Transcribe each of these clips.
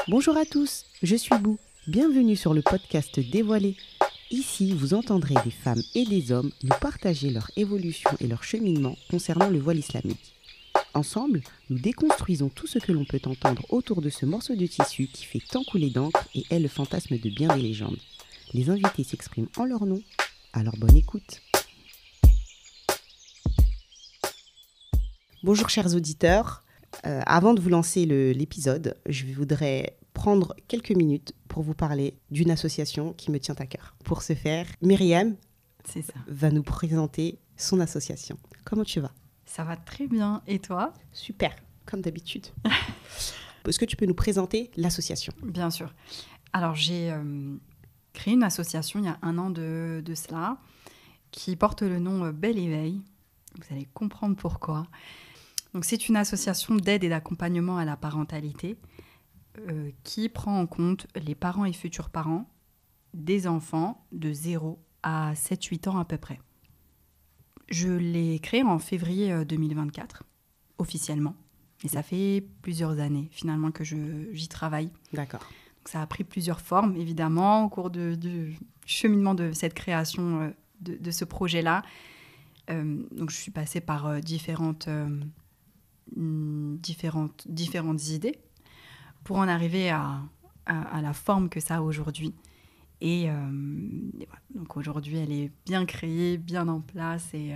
Bonjour à tous, je suis Bou. Bienvenue sur le podcast Dévoilé. Ici, vous entendrez des femmes et des hommes nous partager leur évolution et leur cheminement concernant le voile islamique. Ensemble, nous déconstruisons tout ce que l'on peut entendre autour de ce morceau de tissu qui fait tant couler d'encre et est le fantasme de bien des légendes. Les invités s'expriment en leur nom, alors bonne écoute. Bonjour chers auditeurs, avant de vous lancer l'épisode, je voudrais prendre quelques minutes pour vous parler d'une association qui me tient à cœur. Pour ce faire, Myriam va nous présenter son association. Comment tu vas ? Ça va très bien. Et toi ? Super, comme d'habitude. Est-ce que tu peux nous présenter l'association ? Bien sûr. Alors, j'ai créé une association il y a 1 an de cela qui porte le nom Bel Éveil. Vous allez comprendre pourquoi. Donc, c'est une association d'aide et d'accompagnement à la parentalité qui prend en compte les parents et futurs parents des enfants de 0 à 7-8 ans à peu près. Je l'ai créé en février 2024, officiellement. Et ça fait plusieurs années, finalement, que j'y travaille. D'accord. Donc, ça a pris plusieurs formes, évidemment, au cours du cheminement de cette création de ce projet-là. Donc, je suis passée par différentes idées pour en arriver à la forme que ça a aujourd'hui. Et voilà. Donc aujourd'hui, elle est bien créée, bien en place et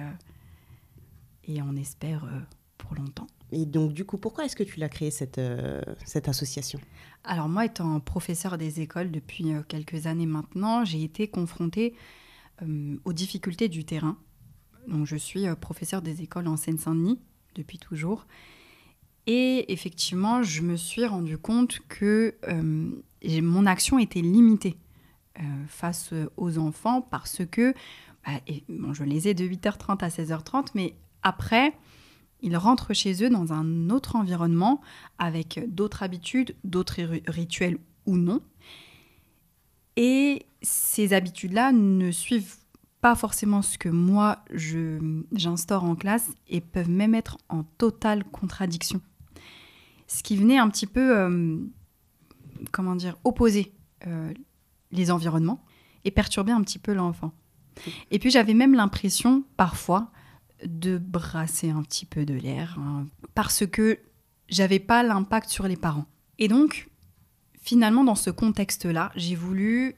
on espère pour longtemps. Et donc du coup, pourquoi est-ce que tu l'as créée cette association ? Alors moi, étant professeure des écoles depuis quelques années maintenant, j'ai été confrontée aux difficultés du terrain. Donc je suis professeure des écoles en Seine-Saint-Denis depuis toujours. Et effectivement, je me suis rendu compte que mon action était limitée face aux enfants parce que je les ai de 8h30 à 16h30, mais après, ils rentrent chez eux dans un autre environnement avec d'autres habitudes, d'autres rituels ou non. Et ces habitudes-là ne suivent pas forcément ce que moi, j'instaure en classe et peuvent même être en totale contradiction. Ce qui venait un petit peu, opposer les environnements et perturber un petit peu l'enfant. Et puis j'avais même l'impression, parfois, de brasser un petit peu de l'air, parce que j'avais pas l'impact sur les parents. Et donc, finalement, dans ce contexte-là, j'ai voulu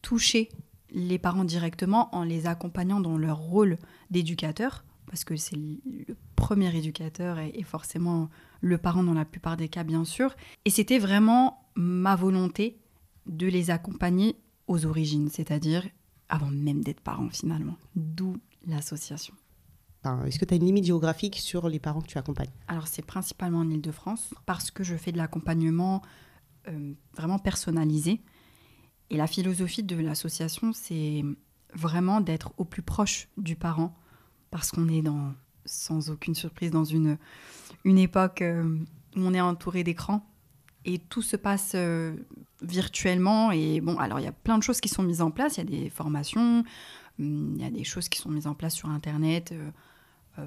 toucher les parents directement en les accompagnant dans leur rôle d'éducateur, parce que c'est le premier éducateur et forcément le parent dans la plupart des cas, bien sûr. Et c'était vraiment ma volonté de les accompagner aux origines, c'est-à-dire avant même d'être parents finalement, d'où l'association. Est-ce que tu as une limite géographique sur les parents que tu accompagnes ? Alors c'est principalement en Île-de-France parce que je fais de l'accompagnement vraiment personnalisé. Et la philosophie de l'association, c'est vraiment d'être au plus proche du parent parce qu'on est sans aucune surprise dans une époque où on est entouré d'écrans. Et tout se passe virtuellement. Et bon, alors il y a plein de choses qui sont mises en place. Il y a des formations, il y a des choses qui sont mises en place sur Internet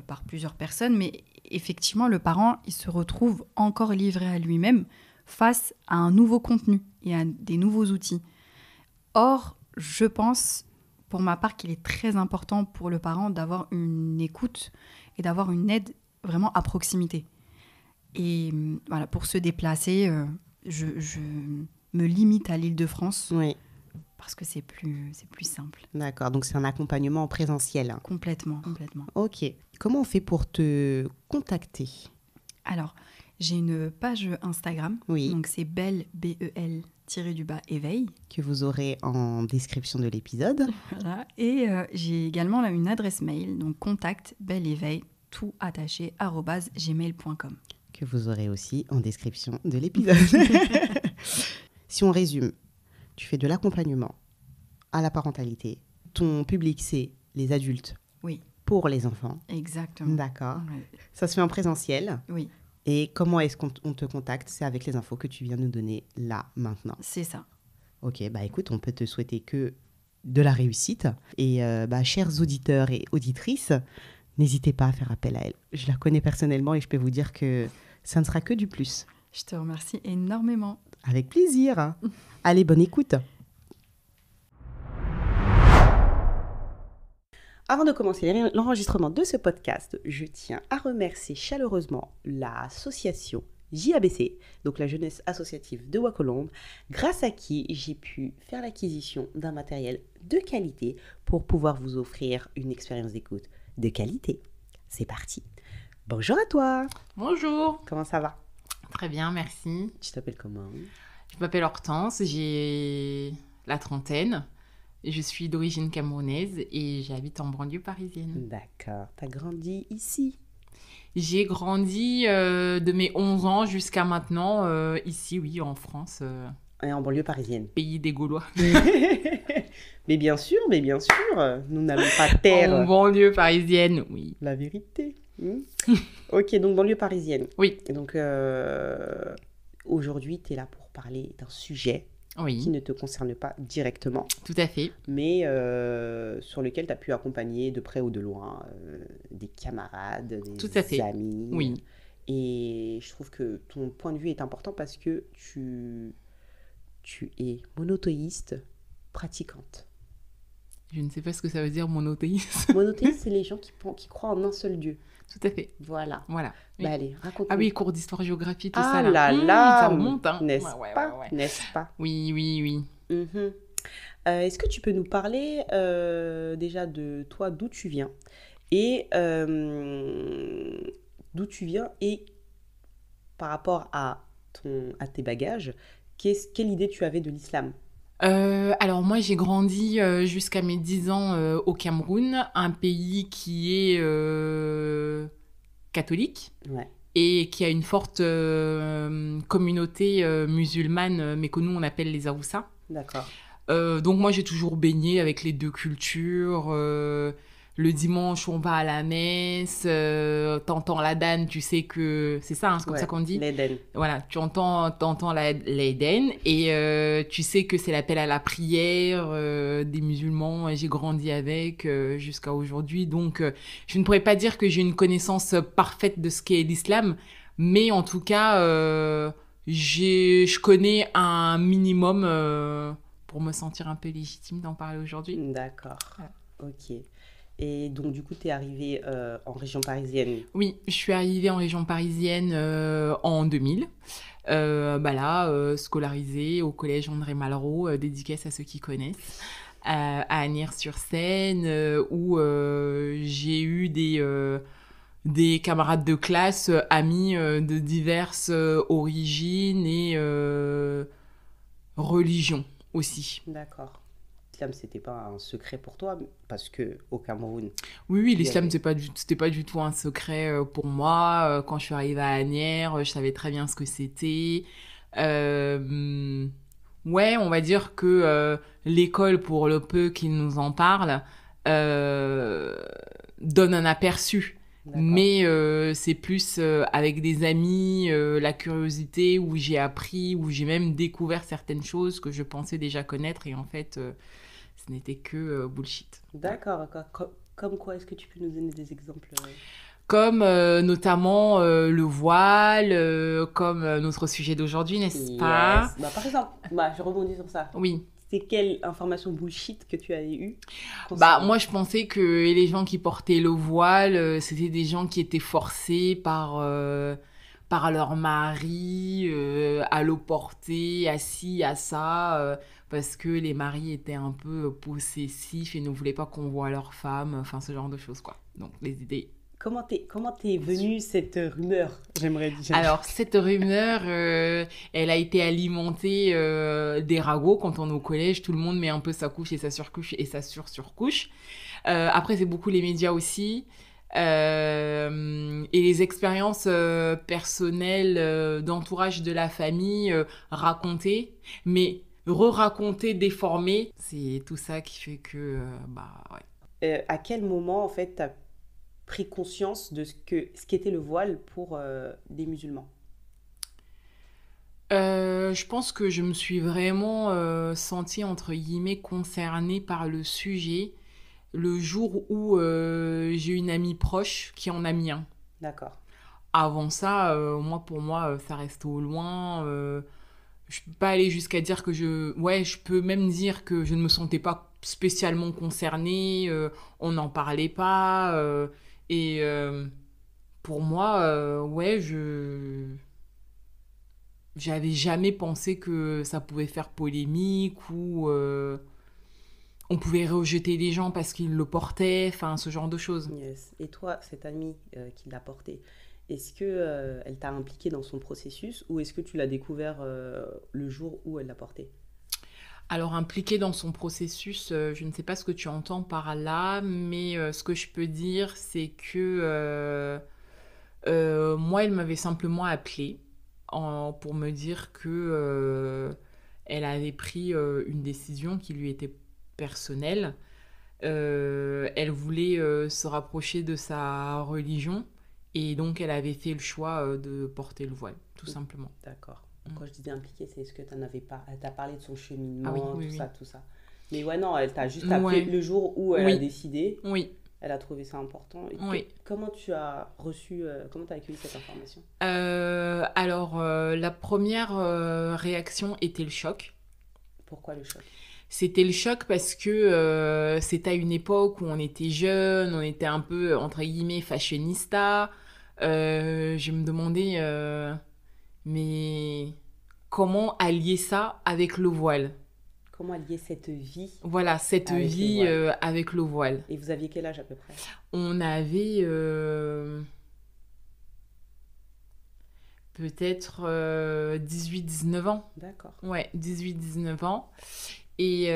par plusieurs personnes. Mais effectivement, le parent, il se retrouve encore livré à lui-même face à un nouveau contenu et à des nouveaux outils. Or, je pense, pour ma part, qu'il est très important pour le parent d'avoir une écoute et d'avoir une aide vraiment à proximité. Et voilà, pour se déplacer, je me limite à l'Île-de-France parce que c'est plus simple. D'accord, donc c'est un accompagnement en présentiel. Complètement. Ok. Comment on fait pour te contacter ? Alors, j'ai une page Instagram, donc c'est bel, BEL-éveil. Que vous aurez en description de l'épisode. Voilà. Et j'ai également une adresse mail, donc contact beléveil, tout attaché, @gmail.com. Que vous aurez aussi en description de l'épisode. Si on résume, tu fais de l'accompagnement à la parentalité. Ton public, c'est les adultes pour les enfants. Exactement. D'accord. Ouais. Ça se fait en présentiel. Oui. Et comment est-ce qu'on te contacte ? C'est avec les infos que tu viens de nous donner là, maintenant. C'est ça. Ok, écoute, on peut te souhaiter que de la réussite. Et chers auditeurs et auditrices, n'hésitez pas à faire appel à elle. Je la connais personnellement et je peux vous dire que ça ne sera que du plus. Je te remercie énormément. Avec plaisir. Allez, bonne écoute. Avant de commencer l'enregistrement de ce podcast, je tiens à remercier chaleureusement l'association JABC, donc la jeunesse associative de Wacolombe, grâce à qui j'ai pu faire l'acquisition d'un matériel de qualité pour pouvoir vous offrir une expérience d'écoute de qualité. C'est parti. Bonjour à toi. Bonjour. Comment ça va? Très bien, merci. Tu t'appelles comment? Je m'appelle Hortense, j'ai la trentaine. Je suis d'origine camerounaise et j'habite en banlieue parisienne. D'accord. T'as grandi ici? J'ai grandi de mes 11 ans jusqu'à maintenant, ici, oui, en France. Et en banlieue parisienne. Pays des Gaulois. mais bien sûr, nous n'allons pas taire. En banlieue parisienne, oui. La vérité. Ok, donc banlieue parisienne. Oui. Et donc, aujourd'hui, tu es là pour parler d'un sujet Oui, qui ne te concerne pas directement, tout à fait. mais sur lequel tu as pu accompagner de près ou de loin des camarades, Tout à fait. des amis. Oui. Et je trouve que ton point de vue est important parce que tu es monothéiste pratiquante. Je ne sais pas ce que ça veut dire monothéisme. Monothéiste, c'est les gens qui croient en un seul Dieu. Tout à fait. Voilà. Voilà. Oui. Bah allez, raconte-nous. Ah oui, cours d'histoire-géographie, tout Ah ça là là. là, Ça remonte, hein. N'est-ce Ouais, pas, ouais. n'est-ce pas? Oui, oui, oui. Mhm. Est-ce que tu peux nous parler déjà de toi, d'où tu viens et par rapport à tes bagages, quelle idée tu avais de l'islam? Alors moi j'ai grandi jusqu'à mes 10 ans au Cameroun, un pays qui est catholique Ouais. et qui a une forte communauté musulmane, mais que nous on appelle les Aoussa. D'accord. Donc moi j'ai toujours baigné avec les deux cultures. Le dimanche on va à la messe, t'entends l'adhan, tu sais que c'est ça, hein, c'est comme ça qu'on dit. L'Éden. Voilà, t'entends l'Aïden et tu sais que c'est l'appel à la prière des musulmans et j'ai grandi avec jusqu'à aujourd'hui. Donc, je ne pourrais pas dire que j'ai une connaissance parfaite de ce qu'est l'islam, mais en tout cas, je connais un minimum pour me sentir un peu légitime d'en parler aujourd'hui. D'accord. Voilà. Ok. Et donc, du coup, tu es arrivée en région parisienne. Oui, je suis arrivée en région parisienne en 2000. Scolarisée au collège André Malraux, dédicace à ceux qui connaissent, à Asnières-sur-Seine, où j'ai eu des camarades de classe, amis de diverses origines et religions aussi. D'accord. L'islam, c'était pas un secret pour toi, parce que au Cameroun. Oui, l'islam, c'était pas du tout un secret pour moi. Quand je suis arrivée à Asnières, je savais très bien ce que c'était. Ouais, on va dire que l'école, pour le peu qu'il nous en parle, donne un aperçu. D'accord. Mais c'est plus avec des amis, la curiosité, où j'ai appris, où j'ai même découvert certaines choses que je pensais déjà connaître. Et en fait, ce n'était que bullshit. D'accord. Comme quoi, est-ce que tu peux nous donner des exemples? Comme notamment le voile, comme notre sujet d'aujourd'hui, n'est-ce pas? Bah, par exemple, je rebondis sur ça. Oui. C'est quelle information bullshit que tu avais eue? Moi, je pensais que les gens qui portaient le voile, c'était des gens qui étaient forcés par leur mari à le porter, à ci, à ça, parce que les maris étaient un peu possessifs et ne voulaient pas qu'on voie leur femme, enfin ce genre de choses, quoi. Donc, les idées... Comment t'es venue cette rumeur? J'aimerais dire. Alors, cette rumeur, elle a été alimentée des ragots. Quand on est au collège, tout le monde met un peu sa couche et sa surcouche et sa surcouche. Après, c'est beaucoup les médias aussi. Et les expériences personnelles d'entourage de la famille racontées, mais re-racontées, déformées. C'est tout ça qui fait que, ouais. À quel moment, en fait, t'as pris conscience de ce qu'était le voile pour des musulmans? Je pense que je me suis vraiment sentie, entre guillemets, concernée par le sujet le jour où j'ai une amie proche qui en a mis un. D'accord. avant ça, pour moi, ça reste au loin. Je peux pas aller jusqu'à dire que je peux même dire que je ne me sentais pas spécialement concernée, on n'en parlait pas, et pour moi, j'avais jamais pensé que ça pouvait faire polémique ou on pouvait rejeter les gens parce qu'ils le portaient, enfin ce genre de choses. Yes. Et toi, cette amie qui l'a porté, est-ce que elle t'a impliqué dans son processus ou est-ce que tu l'as découvert le jour où elle l'a porté? Alors, impliqué dans son processus, je ne sais pas ce que tu entends par là, mais ce que je peux dire, c'est que moi, elle m'avait simplement appelé pour me dire que elle avait pris une décision qui lui était personnelle. Elle voulait se rapprocher de sa religion et donc elle avait fait le choix de porter le voile, tout simplement. D'accord. Quand je disais impliquée, c'est ce que tu n'en avais pas. Elle t'a parlé de son cheminement, Ah oui. tout ça. Mais ouais, non, elle t'a juste appelé le jour où elle a décidé. Oui. Elle a trouvé ça important. Et Oui. Comment tu as reçu, comment tu as accueilli cette information? Alors, la première réaction était le choc. Pourquoi le choc? C'était le choc parce que c'était à une époque où on était jeunes, on était un peu, entre guillemets, fashionista. Je me demandais, mais comment allier ça avec le voile? Comment allier cette vie? Voilà, cette avec vie le voile. avec le voile. Et vous aviez quel âge à peu près? On avait peut-être 18-19 ans. D'accord. Ouais, 18-19 ans. Et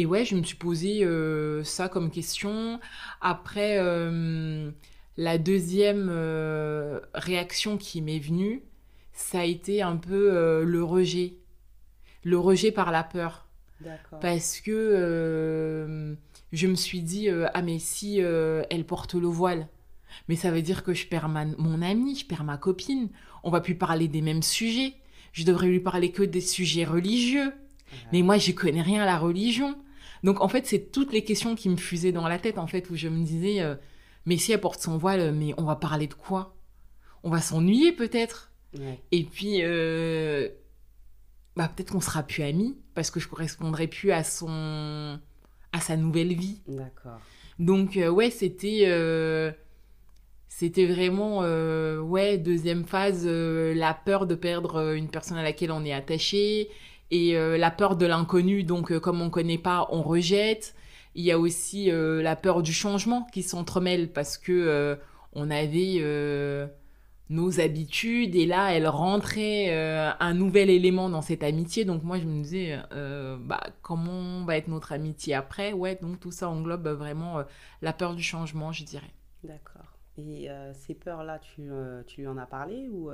ouais, je me suis posé ça comme question. Après, la deuxième réaction qui m'est venue, ça a été un peu le rejet. Le rejet par la peur. D'accord. Parce que je me suis dit, ah mais si elle porte le voile, mais ça veut dire que je perds mon amie, je perds ma copine. On va plus parler des mêmes sujets. Je devrais lui parler que des sujets religieux. Mais moi, je connais rien à la religion. Donc, en fait, c'est toutes les questions qui me fusaient dans la tête, en fait, où je me disais, mais si elle porte son voile, mais on va parler de quoi? On va s'ennuyer, peut-être. Ouais. Et puis, peut-être qu'on sera plus amis, parce que je correspondrai plus à sa nouvelle vie. D'accord. Donc, c'était vraiment, deuxième phase, la peur de perdre une personne à laquelle on est attaché. Et la peur de l'inconnu, donc comme on ne connaît pas, on rejette. Il y a aussi la peur du changement qui s'entremêle parce que on avait nos habitudes et là, elle rentrait un nouvel élément dans cette amitié. Donc moi, je me disais, comment va être notre amitié après? Ouais, donc tout ça englobe vraiment la peur du changement, je dirais. D'accord. Et ces peurs-là, tu lui en as parlé ou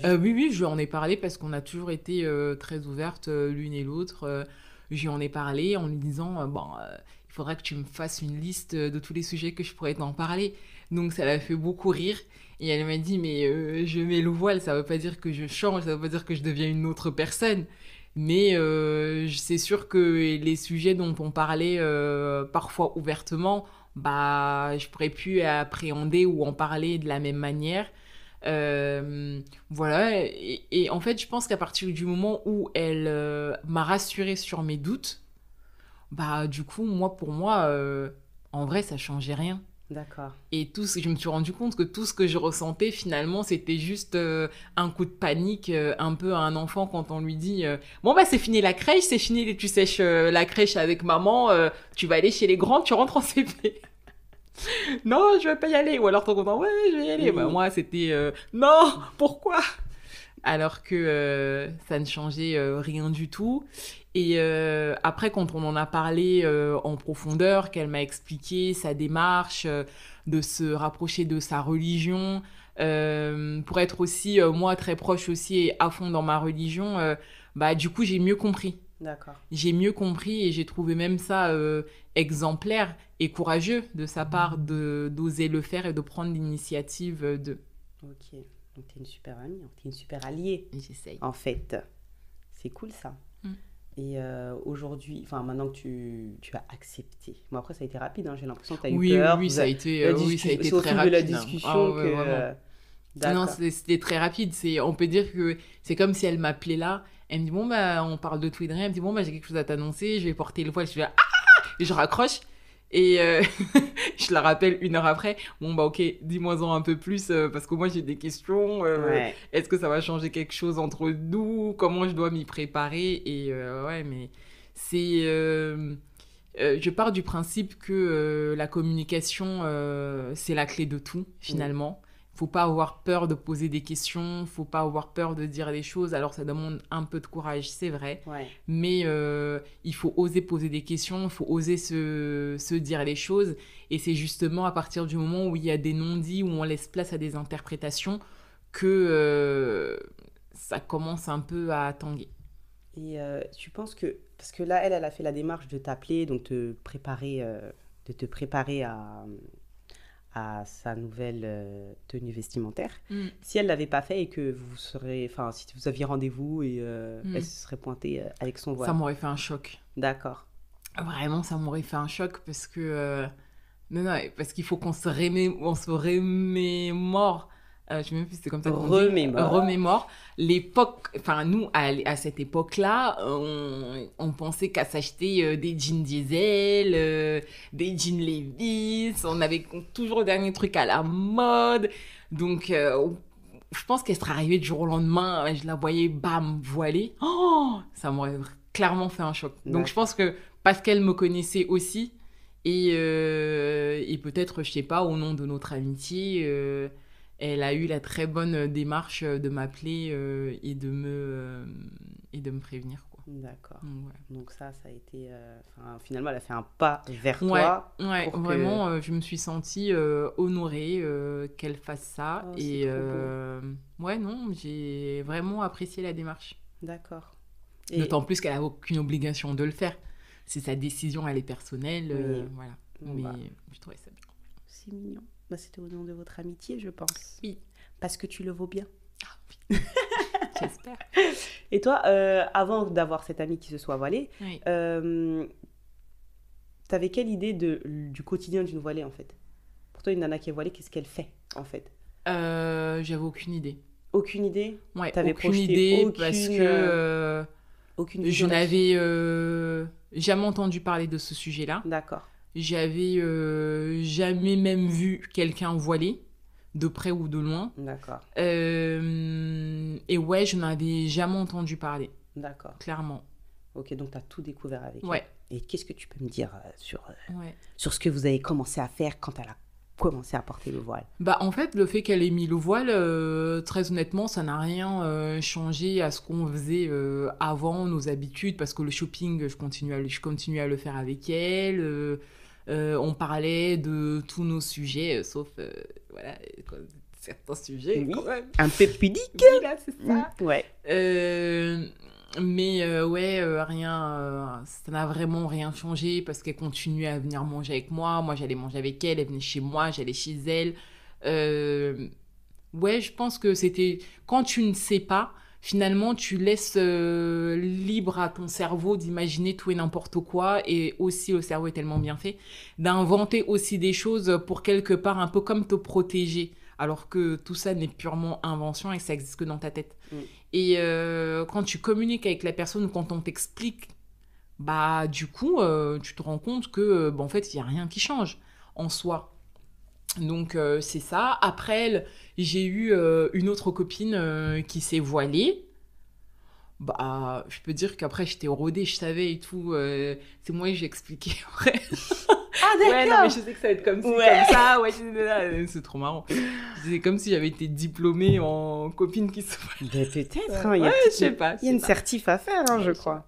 Oui, je lui en ai parlé parce qu'on a toujours été très ouvertes l'une et l'autre. Je lui en ai parlé en lui disant il faudra que tu me fasses une liste de tous les sujets que je pourrais t'en parler. Donc ça l'a fait beaucoup rire. Et elle m'a dit mais je mets le voile, ça veut pas dire que je change, ça veut pas dire que je deviens une autre personne. Mais c'est sûr que les sujets dont on parlait parfois ouvertement, je pourrais plus appréhender ou en parler de la même manière. Voilà, et en fait je pense qu'à partir du moment où elle m'a rassurée sur mes doutes, du coup pour moi en vrai ça changeait rien. D'accord. Et je me suis rendu compte que tout ce que je ressentais finalement c'était juste un coup de panique, un peu à un enfant quand on lui dit c'est fini la crèche, c'est fini, tu sèches la crèche avec maman, tu vas aller chez les grands, tu rentres en CP. Non, je vais pas y aller. Ou alors ton content, ouais, je vais y aller. Oui. Moi, c'était non, pourquoi? Alors que ça ne changeait rien du tout. Et après, quand on en a parlé en profondeur, qu'elle m'a expliqué sa démarche de se rapprocher de sa religion, pour être aussi, moi, très proche aussi et à fond dans ma religion, du coup, j'ai mieux compris. D'accord. J'ai mieux compris et j'ai trouvé même ça exemplaire et courageux de sa part d'oser le faire et de prendre l'initiative de... Ok, donc t'es une super amie, t'es une super alliée. J'essaye. En fait, c'est cool ça. Et aujourd'hui, maintenant que tu as accepté. Bon, après, ça a été rapide, hein, j'ai l'impression que tu as eu peur. Oui, ça a été très rapide. De la discussion que Non, c'était très rapide. On peut dire que c'est comme si elle m'appelait là. Elle me dit, bon, bah, on parle de tout et de rien. Elle me dit, bon, bah, j'ai quelque chose à t'annoncer. Je vais porter le voile. Je suis là, ah! Et je raccroche. Et je la rappelle 1 heure après. Bon, bah, ok, dis-moi-en un peu plus parce que moi, j'ai des questions. Est-ce que ça va changer quelque chose entre nous? Comment je dois m'y préparer? Et ouais, mais c'est... je pars du principe que la communication, c'est la clé de tout, finalement. Faut pas avoir peur de poser des questions, faut pas avoir peur de dire des choses. Alors, ça demande un peu de courage, c'est vrai. Mais il faut oser poser des questions, il faut oser se dire les choses. Et c'est justement à partir du moment où il y a des non-dits, où on laisse place à des interprétations, que ça commence un peu à tanguer. Et tu penses que... Parce que là, elle a fait la démarche de t'appeler, donc de te préparer à sa nouvelle tenue vestimentaire. Si elle ne l'avait pas fait et que si vous aviez rendez-vous et elle se serait pointée avec son voile. Ça m'aurait fait un choc. D'accord. Vraiment, ça m'aurait fait un choc parce que... non, parce qu'il faut qu'on se remémore. Je sais même plus si c'est comme ça qu'on dit. Remémore. L'époque, enfin nous, à cette époque-là, on pensait qu'à s'acheter des jeans diesel, des jeans Levi's, on avait toujours le dernier truc à la mode. Donc, je pense qu'elle serait arrivée du jour au lendemain, je la voyais, bam, voilée. Oh, ça m'aurait clairement fait un choc. Donc, je pense que parce qu'elle me connaissait aussi, et peut-être, je sais pas, au nom de notre amitié... elle a eu la très bonne démarche de m'appeler et de me prévenir, quoi. D'accord. Donc ça a été... finalement, elle a fait un pas vers toi. Ouais, vraiment, je me suis sentie honorée qu'elle fasse ça. Et j'ai vraiment apprécié la démarche. D'accord. D'autant plus qu'elle n'a aucune obligation de le faire. C'est sa décision, elle est personnelle. Voilà. Mais je trouvais ça bien. C'est mignon. Bah, c'était au nom de votre amitié, je pense. Oui. Parce que tu le vaux bien. Ah oui. J'espère. Et toi, avant d'avoir cette amie qui se soit voilée, t'avais quelle idée du quotidien d'une voilée, en fait? Pour toi, une nana qui est voilée, qu'est-ce qu'elle fait, en fait? J'avais aucune idée. Aucune idée? Ouais, aucune idée parce que je n'avais jamais entendu parler de ce sujet-là. D'accord. J'avais jamais même vu quelqu'un voilé, de près ou de loin. D'accord. Et ouais, je n'avais jamais entendu parler. D'accord. Clairement. Ok, donc tu as tout découvert avec elle. Et qu'est-ce que tu peux me dire sur ce que vous avez commencé à faire quand elle a commencé à porter le voile? Bah, en fait, le fait qu'elle ait mis le voile, très honnêtement, ça n'a rien changé à ce qu'on faisait avant, nos habitudes, parce que le shopping, je continue à le faire avec elle. On parlait de tous nos sujets, sauf certains sujets. Oui, quand même. Un peu pudiques. Oui, là, c'est ça. Ouais. Rien, ça n'a vraiment rien changé parce qu'elle continuait à venir manger avec moi. Moi, j'allais manger avec elle. Elle venait chez moi, j'allais chez elle. Je pense que c'était... Quand tu ne sais pas, finalement, tu laisses libre à ton cerveau d'imaginer tout et n'importe quoi. Et aussi, le cerveau est tellement bien fait d'inventer aussi des choses pour quelque part un peu comme te protéger. Alors que tout ça n'est purement invention et ça existe que dans ta tête. Et quand tu communiques avec la personne ou quand on t'explique, bah du coup, tu te rends compte que, en fait, il n'y a rien qui change en soi. Donc, c'est ça. Après elle, j'ai eu une autre copine qui s'est voilée. Bah, je peux dire qu'après, j'étais rodée, je savais et tout. C'est moi qui j'ai expliqué après. Ah, d'accord. Ouais, non, mais je sais que ça va être comme, comme ça. Ouais, c'est trop marrant. C'est comme si j'avais été diplômée en copine qui se voile. Peut-être. Je sais pas. Il y a une certif à faire, je crois.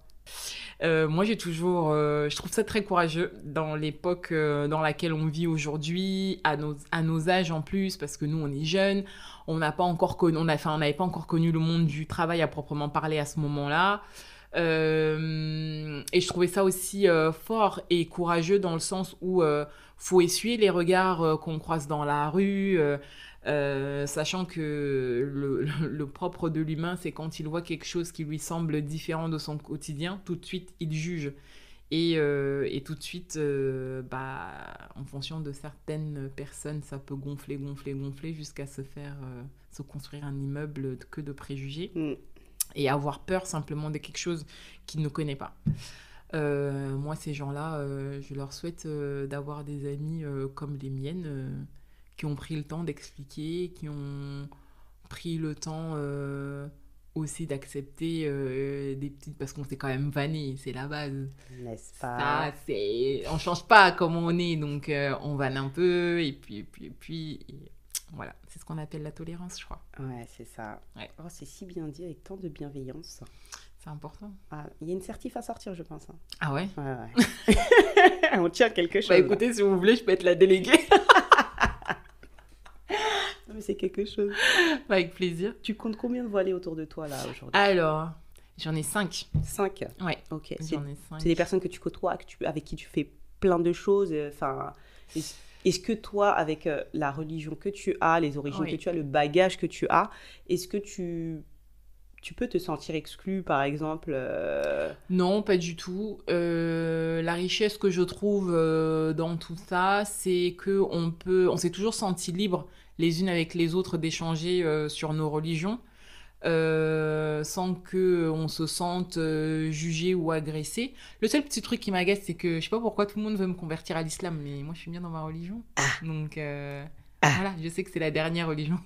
Moi, j'ai toujours... je trouve ça très courageux dans l'époque dans laquelle on vit aujourd'hui, à nos âges en plus, parce que nous, on est jeunes. On n'avait pas encore connu le monde du travail à proprement parler à ce moment-là. Et je trouvais ça aussi fort et courageux dans le sens où faut essuyer les regards qu'on croise dans la rue, sachant que le propre de l'humain, c'est quand il voit quelque chose qui lui semble différent de son quotidien, tout de suite il juge. Et tout de suite, en fonction de certaines personnes, ça peut gonfler jusqu'à se construire un immeuble que de préjugés et avoir peur simplement de quelque chose qu'ils ne connaissent pas. Moi, ces gens-là, je leur souhaite d'avoir des amis comme les miennes qui ont pris le temps d'expliquer, qui ont pris le temps aussi d'accepter des petites... Parce qu'on s'est quand même vanné, c'est la base. N'est-ce pas? On change pas comme on est, donc on vanne un peu, et puis voilà. C'est ce qu'on appelle la tolérance, je crois. Ouais, c'est ça. Ouais. Oh, c'est si bien dit, avec tant de bienveillance. C'est important. Ah, il y a une certif à sortir, je pense. Ah ouais? Ouais. On tient quelque chose. Bah écoutez, si vous voulez, je peux être la déléguée. Non, mais c'est quelque chose. Avec plaisir. Tu comptes combien de voilées autour de toi, là, aujourd'hui? Alors, j'en ai 5. 5? Ouais. Ok. J'en ai 5. C'est des personnes que tu côtoies, avec qui tu fais plein de choses. Enfin, est-ce que toi, avec la religion que tu as, les origines que tu as, le bagage que tu as, est-ce que tu peux te sentir exclu, par exemple Non, pas du tout. La richesse que je trouve dans tout ça, c'est qu'on s'est toujours senti libre les unes avec les autres d'échanger sur nos religions sans qu'on se sente jugé ou agressé. Le seul petit truc qui m'agace, c'est que je sais pas pourquoi tout le monde veut me convertir à l'islam, mais moi je suis bien dans ma religion. Donc voilà, je sais que c'est la dernière religion.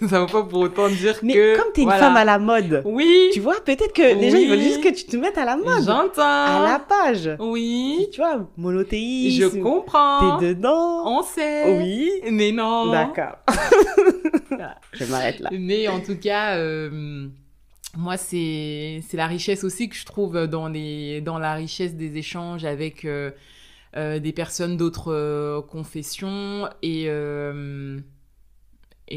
Ça va pas pour autant dire mais que... Mais comme t'es une femme à la mode, oui, tu vois, peut-être que les gens ils veulent juste que tu te mettes à la mode. J'entends. À la page. Oui. Tu vois, monothéisme. Je comprends. T'es dedans. On sait. Oui. Mais non. D'accord. Je m'arrête là. Mais en tout cas, moi, c'est la richesse aussi que je trouve dans la richesse des échanges avec des personnes d'autres confessions. Et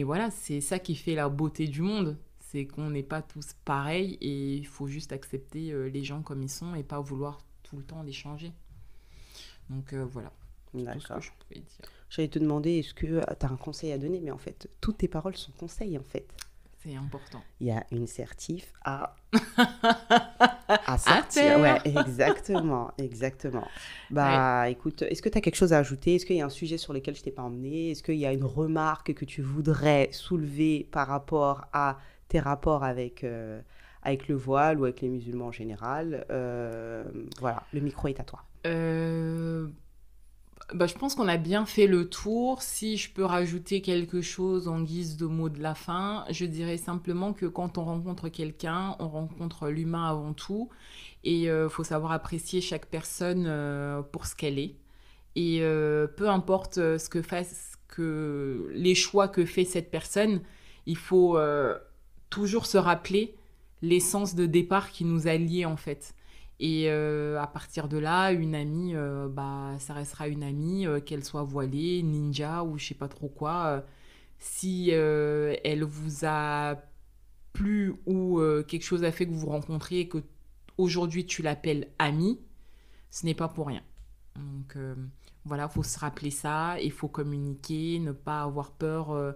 voilà, c'est ça qui fait la beauté du monde. C'est qu'on n'est pas tous pareils et il faut juste accepter les gens comme ils sont et pas vouloir tout le temps les changer. Donc voilà, c'est tout ce que je pouvais dire. J'allais te demander, est-ce que tu as un conseil à donner? Mais en fait, toutes tes paroles sont conseils, en fait. C'est important. Il y a une certif à sortir. Ouais, exactement. Bah, ouais. Écoute, est-ce que tu as quelque chose à ajouter? Est-ce qu'il y a un sujet sur lequel je t'ai pas emmené? Est-ce qu'il y a une remarque que tu voudrais soulever par rapport à tes rapports avec le voile ou avec les musulmans en général? Voilà, le micro est à toi. Je pense qu'on a bien fait le tour. Si je peux rajouter quelque chose en guise de mot de la fin, je dirais simplement que quand on rencontre quelqu'un, on rencontre l'humain avant tout. Et faut savoir apprécier chaque personne pour ce qu'elle est. Et peu importe les choix que fait cette personne, il faut toujours se rappeler l'essence de départ qui nous a liés en fait. Et à partir de là, une amie, ça restera une amie, qu'elle soit voilée, ninja ou je sais pas trop quoi. Si elle vous a plu ou quelque chose a fait que vous vous rencontriez et que aujourd'hui tu l'appelles amie, ce n'est pas pour rien. Donc voilà, faut se rappeler ça, il faut communiquer, ne pas avoir peur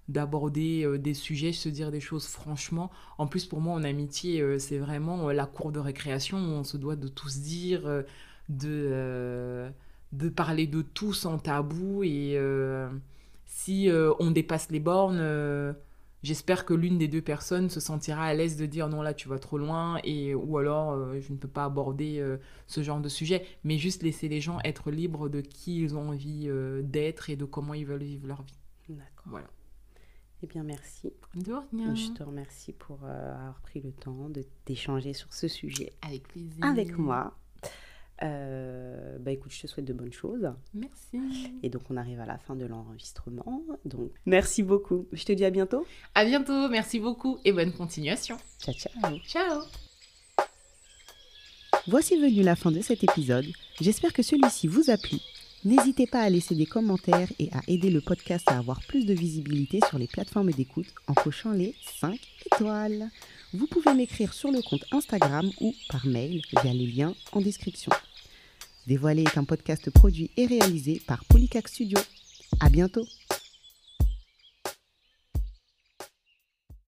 d'aborder des sujets, se dire des choses franchement. En plus, pour moi, en amitié, c'est vraiment la cour de récréation où on se doit de tout se dire, de parler de tout sans tabou. Et si on dépasse les bornes, j'espère que l'une des deux personnes se sentira à l'aise de dire non, là, tu vas trop loin, ou alors je ne peux pas aborder ce genre de sujet. Mais juste laisser les gens être libres de qui ils ont envie d'être et de comment ils veulent vivre leur vie. D'accord. Voilà. Eh bien, merci. De rien. Je te remercie pour avoir pris le temps d'échanger sur ce sujet. Avec plaisir. Avec moi. Écoute, je te souhaite de bonnes choses. Merci. Et donc, on arrive à la fin de l'enregistrement. Donc, merci beaucoup. Je te dis à bientôt. À bientôt. Merci beaucoup et bonne continuation. Ciao, ciao. Ciao. Voici venue la fin de cet épisode. J'espère que celui-ci vous a plu. N'hésitez pas à laisser des commentaires et à aider le podcast à avoir plus de visibilité sur les plateformes d'écoute en cochant les 5 étoiles. Vous pouvez m'écrire sur le compte Instagram ou par mail via les liens en description. Dévoilé est un podcast produit et réalisé par Polycac Studio. À bientôt.